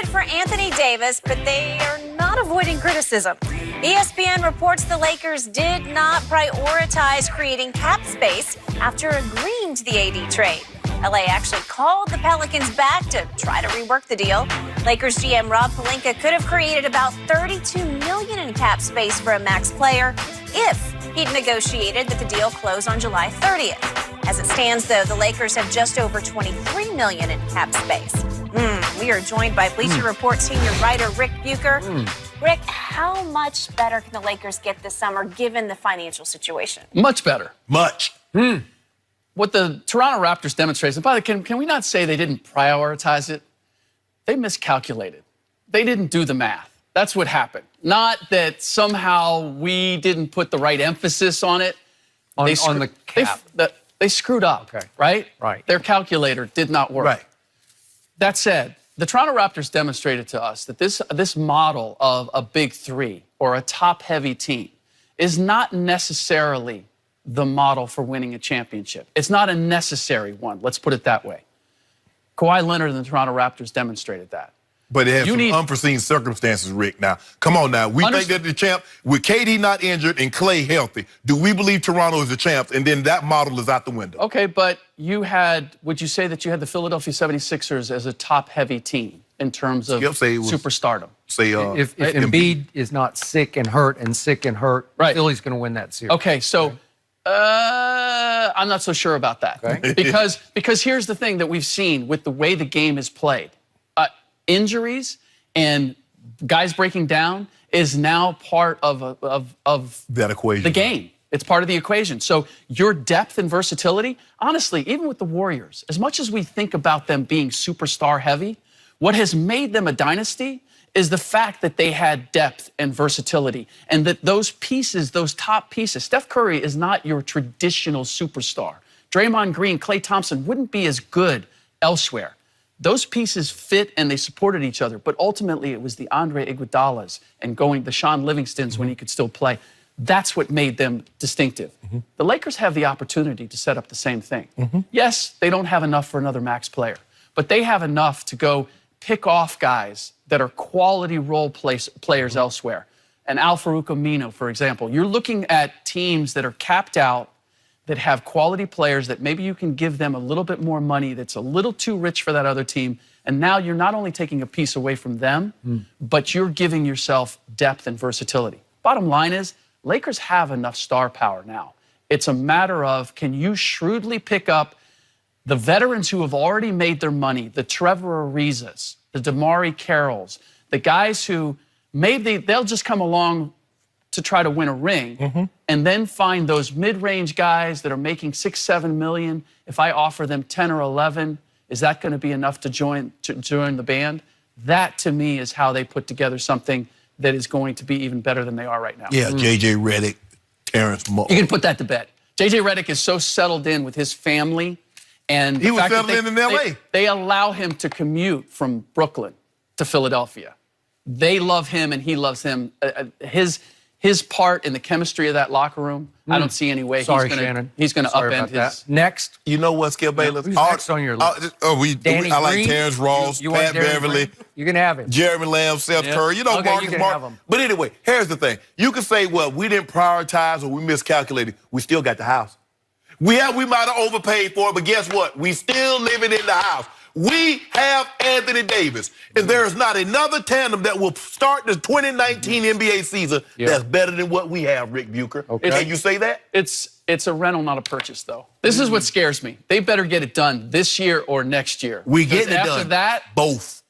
for Anthony Davis, but they are not avoiding criticism. ESPN reports the Lakers did not prioritize creating cap space after agreeing to the AD trade. LA actually called the Pelicans back to try to rework the deal. Lakers GM Rob Pelinka could have created about $32 million in cap space for a max player if he'd negotiated that the deal close on July 30th. As it stands, though, the Lakers have just over $23 million in cap space. We are joined by Bleacher Report senior writer Ric Bucher. Rick, how much better can the Lakers get this summer given the financial situation? Much better. Much. What the Toronto Raptors demonstrates, and by the way, can we not say they didn't prioritize it? They miscalculated. They didn't do the math. That's what happened. Not that somehow we didn't put the right emphasis on it. On the cap. They screwed up, right? Right. Their calculator did not work. Right. That said, the Toronto Raptors demonstrated to us that this model of a big three or a top-heavy team is not necessarily the model for winning a championship. It's not a necessary one, let's put it that way. Kawhi Leonard and the Toronto Raptors demonstrated that. But it had some unforeseen circumstances, Rick. Now, come on now. We think that the champ, with KD not injured and Clay healthy, do we believe Toronto is the champ? And then that model is out the window. Okay, but would you say that you had the Philadelphia 76ers as a top-heavy team in terms of superstardom? If Embiid is not sick and hurt, Philly's going to win that series. Okay, so I'm not so sure about that. Okay. Because here's the thing that we've seen with the way the game is played. Injuries and guys breaking down is now part of that equation. The game. It's part of the equation. So your depth and versatility, honestly, even with the Warriors, as much as we think about them being superstar heavy, what has made them a dynasty is the fact that they had depth and versatility, and that those pieces, those top pieces, Steph Curry is not your traditional superstar. Draymond Green, Klay Thompson wouldn't be as good elsewhere. Those pieces fit and they supported each other, but ultimately it was the Andre Iguodalas and the Sean Livingstons when he could still play. That's what made them distinctive. The Lakers have the opportunity to set up the same thing. Yes, they don't have enough for another max player, but they have enough to go pick off guys that are quality role players elsewhere. And Al Farouk Amino, for example. You're looking at teams that are capped out, that have quality players that maybe you can give them a little bit more money that's a little too rich for that other team. And now you're not only taking a piece away from them, but you're giving yourself depth and versatility. Bottom line is, Lakers have enough star power now. It's a matter of, can you shrewdly pick up the veterans who have already made their money, the Trevor Arizas, the DeMarre Carrolls, the guys who maybe they'll just come along to try to win a ring, and then find those mid-range guys that are making $6-7 million. If I offer them 10 or 11, is that going to be enough to join the band? That, to me, is how they put together something that is going to be even better than they are right now. Yeah, J.J. Redick, Terrence Moore. You can put that to bed. J.J. Redick is so settled in with his family, and he was settled in L.A. They allow him to commute from Brooklyn to Philadelphia. They love him, and he loves him. His part in the chemistry of that locker room, I don't see any way Shannon. he's going to upend his. Next. You know what, Skip Bayless? Who's next on your list? I like Terrence Ross, Pat Beverly. You can have him. Jeremy Lamb, Seth Curry. You know, Marcus Smart. But anyway, here's the thing. You can say, well, we didn't prioritize or we miscalculated. We still got the house. We might have overpaid for it, but guess what? We still living in the house. We have Anthony Davis, and there is not another tandem that will start the 2019 NBA season that's better than what we have, Ric Bucher. Can you say that? It's a rental, not a purchase, though. This is what scares me. They better get it done this year or next year. We getting it done. After that, both.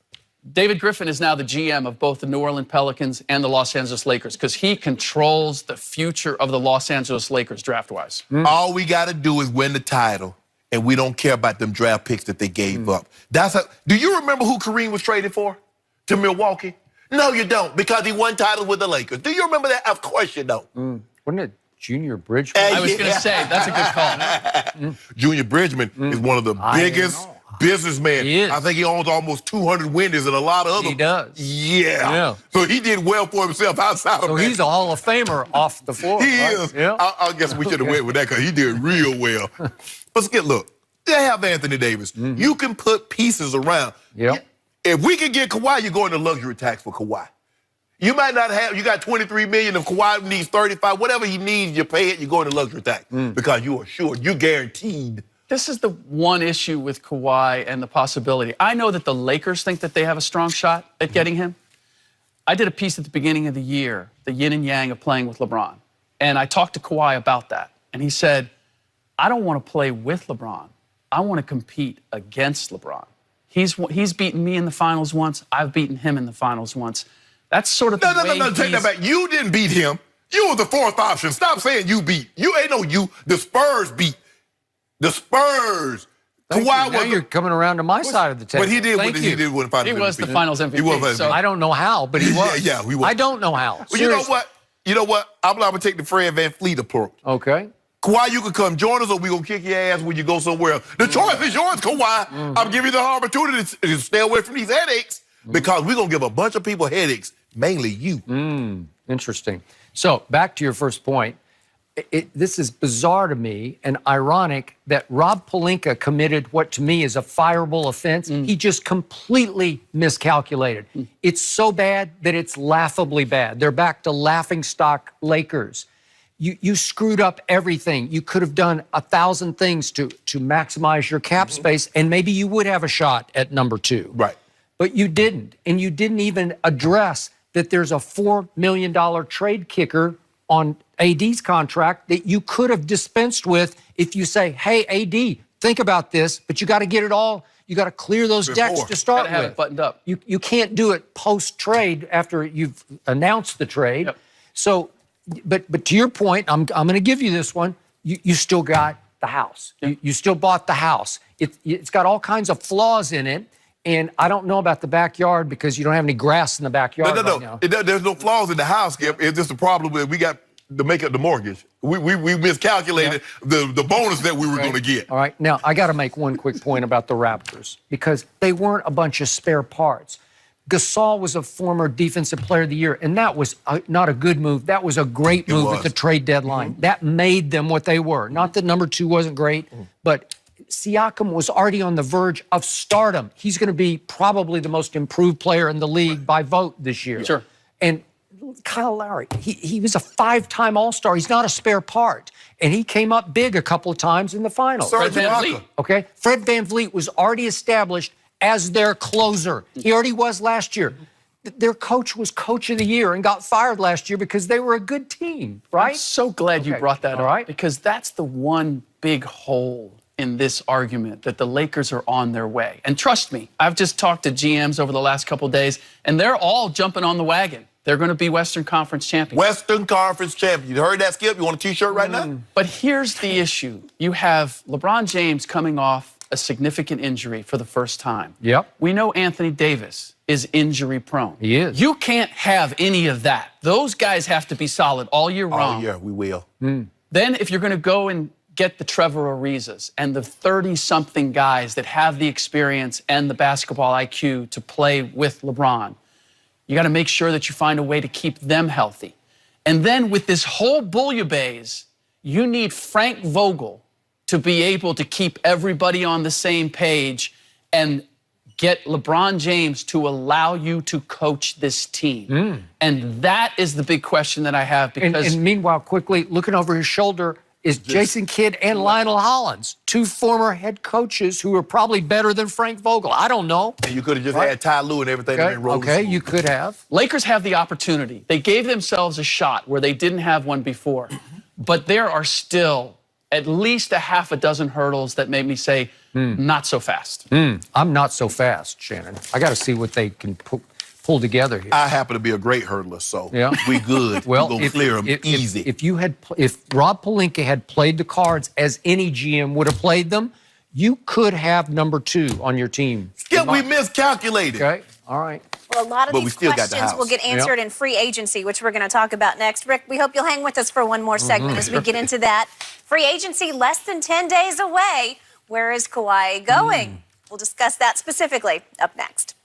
David Griffin is now the GM of both the New Orleans Pelicans and the Los Angeles Lakers because he controls the future of the Los Angeles Lakers draft-wise. All we got to do is win the title. And we don't care about them draft picks that they gave up. Do you remember who Kareem was traded for? To Milwaukee? No, you don't, because he won titles with the Lakers. Do you remember that? Of course you don't. Wasn't it Junior Bridgman? I was going to say, that's a good call. Junior Bridgman is one of the biggest businessmen. He is. I think he owns almost 200 windows and a lot of other. He does. Yeah. So he did well for himself outside of So he's a Hall of Famer off the floor. He is. Yeah. I guess we should have went with that because he did real well. But look, they have Anthony Davis. You can put pieces around. Yep. If we can get Kawhi, you're going to luxury tax for Kawhi. You might not have, you got $23 million, if Kawhi needs 35, whatever he needs, you pay it, you're going to luxury tax because you are sure, you're guaranteed. This is the one issue with Kawhi and the possibility. I know that the Lakers think that they have a strong shot at getting him. I did a piece at the beginning of the year, the yin and yang of playing with LeBron. And I talked to Kawhi about that. And he said, I don't want to play with LeBron. I want to compete against LeBron. He's beaten me in the finals once. I've beaten him in the finals once. That's sort of the way No, take that back. You didn't beat him. You were the fourth option. Stop saying you beat. You ain't no you. The Spurs beat. The Spurs. Kawhi now you're coming around to my side of the table. But he did. He did win the finals. He was the finals MVP. He was. So I don't know how, but he was. Yeah, he was. I don't know how. Well, you know what? You know what? I'm going to take the Fred VanVleet approach. Okay. Kawhi, you can come join us, or we gonna kick your ass when you go somewhere else. The choice is yours, Kawhi. I'm giving you the opportunity to stay away from these headaches because we're gonna give a bunch of people headaches, mainly you. Interesting. So back to your first point. This is bizarre to me and ironic that Rob Pelinka committed what to me is a fireable offense. He just completely miscalculated. It's so bad that it's laughably bad. They're back to laughingstock Lakers. You screwed up everything. You could have done 1,000 things to maximize your cap space, and maybe you would have a shot at number 2. Right. But you didn't, and you didn't even address that there's a $4 million trade kicker on AD's contract that you could have dispensed with if you say, hey, AD, think about this, but you got to get it all. You got to clear those decks to start with. Have it buttoned up. You can't do it post-trade after you've announced the trade. Yep. So, but to your point, I'm going to give you this one. You still got the house. Yep. You still bought the house. It's got all kinds of flaws in it. And I don't know about the backyard because you don't have any grass in the backyard right now. There's no flaws in the house, Skip. It's just a problem that we got to make up the mortgage. We miscalculated the bonus that we were going to get. All right. Now, I got to make one quick point about the Raptors because they weren't a bunch of spare parts. Gasol was a former Defensive Player of the Year, and that was not a good move. That was a great move at the trade deadline. That made them what they were. Not that number 2 wasn't great, but Siakam was already on the verge of stardom. He's going to be probably the most improved player in the league by vote this year. Sure. And Kyle Lowry, he was a 5-time All-Star. He's not a spare part. And he came up big a couple of times in the finals. Fred VanVleet. Okay? Fred VanVleet was already established as their closer. He already was last year. Their coach was Coach of the Year and got fired last year because they were a good team, right? I'm so glad you brought that up because that's the one big hole in this argument that the Lakers are on their way. And trust me, I've just talked to GMs over the last couple of days, and they're all jumping on the wagon. They're going to be Western Conference champions. Western Conference champion. You heard that, Skip? You want a T-shirt right now? But here's the issue. You have LeBron James coming off a significant injury for the first time. Yep. We know Anthony Davis is injury prone. He is. You can't have any of that. Those guys have to be solid all year round. Oh, yeah, we will. Then if you're going to go and get the Trevor Arizas and the 30-something guys that have the experience and the basketball IQ to play with LeBron, you got to make sure that you find a way to keep them healthy. And then with this whole bouillabaisse, you need Frank Vogel to be able to keep everybody on the same page and get LeBron James to allow you to coach this team. And that is the big question that I have because... And meanwhile, quickly, looking over his shoulder is Jason Kidd and Lionel Hollins, 2 former head coaches who are probably better than Frank Vogel. I don't know. And you could have just had Ty Lue and everything. Okay, you could have. Lakers have the opportunity. They gave themselves a shot where they didn't have one before. But there are still at least a half a dozen hurdles that made me say, not so fast. I'm not so fast, Shannon. I got to see what they can pull together here. I happen to be a great hurdler, so we good. Well, we're going to clear them easy. If Rob Pelinka had played the cards as any GM would have played them, you could have number 2 on your team. Skip, we miscalculated. Okay, all right. Well, a lot of these questions will get answered in free agency, which we're going to talk about next. Rick, we hope you'll hang with us for one more segment as we get into that. Free agency less than 10 days away. Where is Kawhi going? We'll discuss that specifically up next.